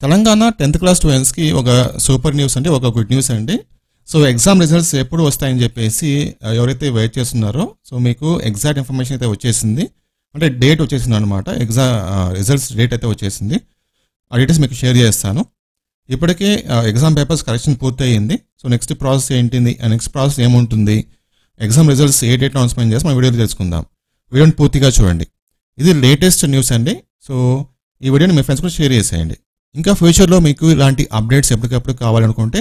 Telangana 10th class స్టూడెంట్స్కి ఒక super news అంటే ఒక గుడ్ న్యూస్ అండి. సో ఎగ్జామ్ రిజల్ట్స్ ఎప్పుడు వస్తాయని చెప్పేసి ఎవరైతే వెయిట్ చేస్తున్నారో సో మీకు ఎగ్జాక్ట్ ఇన్ఫర్మేషన్ అయితే వచ్చేసింది. అంటే డేట్ వచ్చేసింది అనమాట. రిజల్ట్స్ డేట్ అయితే వచ్చేసింది. ఆ డీటెయిల్స్ మీకు షేర్ చేస్తాను. ఇప్పటికే ఎగ్జామ్ పేపర్స్ కరెక్షన్ పూర్తయింది. సో నెక్స్ట్ ప్రాసెస్ ఏంటింది, నెక్స్ట్ ప్రాసెస్ ఏముంటుంది, ఎగ్జామ్ రిజల్ట్స్ ఏ డేట్ అనౌన్స్మెంట్ చేసి మన వీడియోలో తెలుసుకుందాం. వీడియోని పూర్తిగా చూడండి. ఇది లేటెస్ట్ న్యూస్ అండి. సో ఈ వీడియోని మీ ఫ్రెండ్స్ కూడా షేర్ చేసేయండి. ఇంకా ఫ్యూచర్లో మీకు ఇలాంటి అప్డేట్స్ ఎప్పటికప్పుడు కావాలనుకుంటే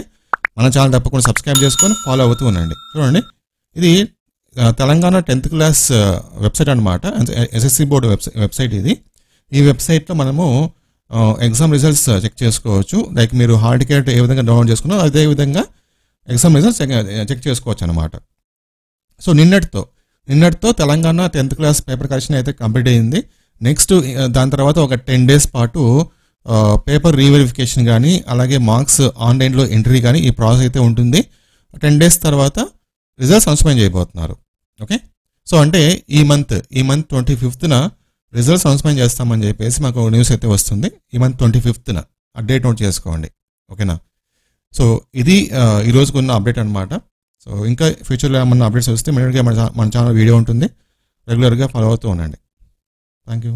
మన ఛానల్ తప్పకుండా సబ్స్క్రైబ్ చేసుకొని ఫాలో అవుతూ ఉండండి. చూడండి, ఇది తెలంగాణ 10th క్లాస్ వెబ్సైట్ అనమాట. ఎస్ఎస్సి బోర్డు వెబ్సైట్ ఇది. ఈ వెబ్సైట్లో మనము ఎగ్జామ్ రిజల్ట్స్ చెక్ చేసుకోవచ్చు. లైక్ మీరు హాల్ టికెట్ ఏ విధంగా డౌన్లోడ్ చేసుకున్నారో అదే విధంగా ఎగ్జామ్ రిజల్ట్స్ చెక్ చేసుకోవచ్చు అనమాట. సో నిన్నటితో Telangana 10th class paper correction అయితే కంప్లీట్ అయ్యింది. నెక్స్ట్ దాని తర్వాత ఒక 10 days పాటు పేపర్ రీవెరిఫికేషన్ కానీ అలాగే మార్క్స్ ఆన్లైన్లో ఎంట్రీ కానీ ఈ ప్రాసెస్ అయితే ఉంటుంది. 10 days తర్వాత రిజల్ట్స్ అనౌన్స్మెంట్ చేయబోతున్నారు. ఓకే, సో అంటే ఈ మంత్ 25th రిజల్ట్స్ అనౌన్స్మెంట్ చేస్తామని చెప్పేసి మాకు న్యూస్ అయితే వస్తుంది. ఈ మంత్ 25th ఆ డేట్ నోట్ చేసుకోండి. ఓకేనా, సో ఇది ఈ రోజుకు ఉన్న అప్డేట్ అనమాట. సో ఇంకా ఫ్యూచర్లో ఏమన్నా అప్డేట్స్ వస్తే మన ఛానల్ వీడియో ఉంటుంది, రెగ్యులర్గా ఫాలో అవుతూ ఉండండి. Thank you.